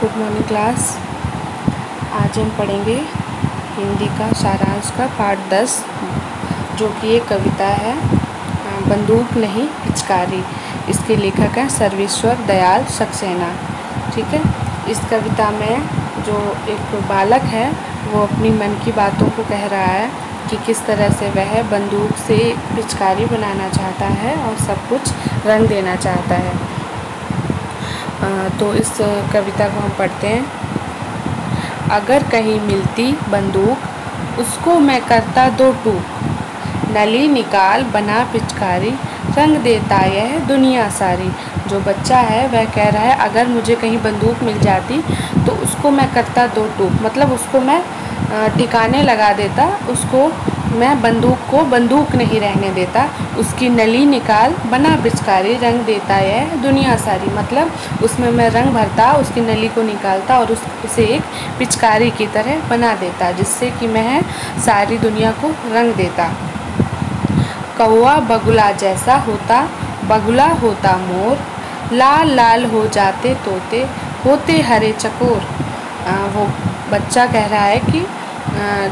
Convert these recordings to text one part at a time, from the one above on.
Good morning class. आज हम पढ़ेंगे हिंदी का सारांश का पाठ 10, जो कि एक कविता है बंदूक नहीं पिचकारी। इसके लेखक हैं सर्वेश्वर दयाल सक्सेना। ठीक है। इस कविता में जो एक बालक है वो अपनी मन की बातों को कह रहा है कि किस तरह से वह बंदूक से पिचकारी बनाना चाहता है और सब कुछ रंग देना चाहता है। तो इस कविता को हम पढ़ते हैं। अगर कहीं मिलती बंदूक उसको मैं करता दो टूक, नली निकाल बना पिचकारी, रंग देता यह दुनिया सारी। जो बच्चा है वह कह रहा है अगर मुझे कहीं बंदूक मिल जाती तो उसको मैं करता दो टूक, मतलब उसको मैं ठिकाने लगा देता, उसको मैं बंदूक को बंदूक नहीं रहने देता। उसकी नली निकाल बना पिचकारी, रंग देता यह दुनिया सारी, मतलब उसमें मैं रंग भरता, उसकी नली को निकालता और उसे एक पिचकारी की तरह बना देता, जिससे कि मैं सारी दुनिया को रंग देता। कौवा बगुला जैसा होता, बगुला होता मोर, लाल लाल हो जाते तोते, होते हरे चकोर। वो बच्चा कह रहा है कि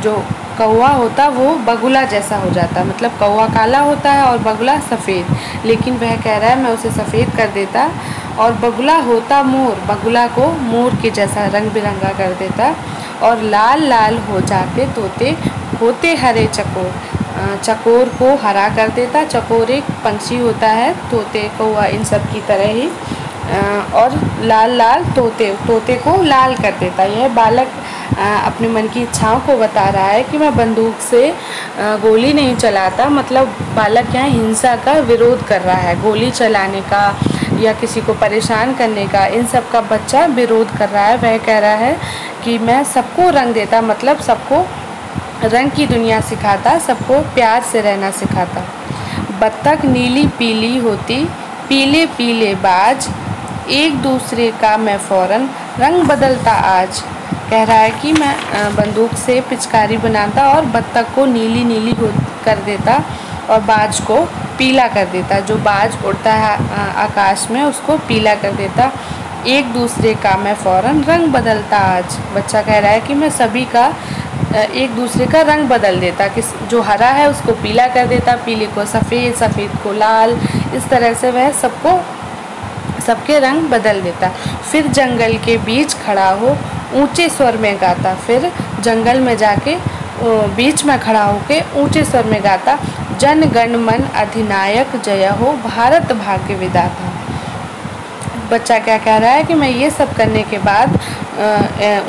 जो कौवा होता वो बगुला जैसा हो जाता, मतलब कौवा काला होता है और बगुला सफ़ेद, लेकिन वह कह रहा है मैं उसे सफ़ेद कर देता। और बगुला होता मोर, बगुला को मोर के जैसा रंग बिरंगा कर देता। और लाल लाल हो जाते तोते, होते हरे चकोर, चकोर को हरा कर देता। चकोर एक पंछी होता है, तोते कौवा इन सब की तरह ही। और लाल लाल तोते को लाल कर देता। यह बालक अपने मन की इच्छाओं को बता रहा है कि मैं बंदूक से गोली नहीं चलाता, मतलब बालक यहाँ हिंसा का विरोध कर रहा है। गोली चलाने का या किसी को परेशान करने का, इन सब का बच्चा विरोध कर रहा है। वह कह रहा है कि मैं सबको रंग देता, मतलब सबको रंग की दुनिया सिखाता, सबको प्यार से रहना सिखाता। बत्तख नीली पीली होती, पीले पीले बाज, एक दूसरे का मैं फ़ौरन रंग बदलता आज। कह रहा है कि मैं बंदूक से पिचकारी बनाता और बत्तख को नीली नीली कर देता और बाज को पीला कर देता। जो बाज उड़ता है आकाश में उसको पीला कर देता। एक दूसरे का मैं फ़ौरन रंग बदलता आज। बच्चा कह रहा है कि मैं सभी का एक दूसरे का रंग बदल देता, कि जो हरा है उसको पीला कर देता, पीले को सफ़ेद, सफ़ेद को लाल, इस तरह से वह सबके रंग बदल देता। फिर जंगल के बीच खड़ा हो ऊंचे स्वर में गाता, फिर जंगल में जाके बीच में खड़ा होके ऊंचे स्वर में गाता, जन गण मन अधिनायक जय हो, भारत भाग्य विधाता। बच्चा क्या कह रहा है कि मैं ये सब करने के बाद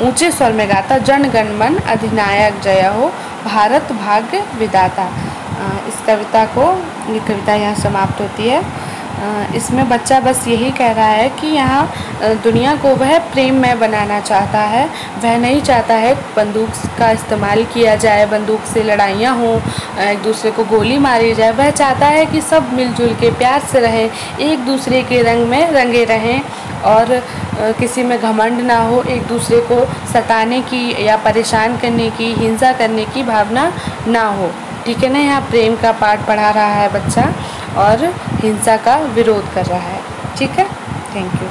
ऊंचे स्वर में गाता, जन गण मन अधिनायक जय हो, भारत भाग्य विधाता। इस कविता ये कविता यहाँ समाप्त होती है। इसमें बच्चा बस यही कह रहा है कि यहाँ दुनिया को वह प्रेममय बनाना चाहता है। वह नहीं चाहता है बंदूक का इस्तेमाल किया जाए, बंदूक से लड़ाइयाँ हों, एक दूसरे को गोली मारी जाए। वह चाहता है कि सब मिलजुल के प्यार से रहें, एक दूसरे के रंग में रंगे रहें और किसी में घमंड ना हो, एक दूसरे को सताने की या परेशान करने की, हिंसा करने की भावना ना हो। ठीक है ना। यहाँ प्रेम का पाठ पढ़ा रहा है बच्चा और हिंसा का विरोध कर रहा है। ठीक है। Thank you.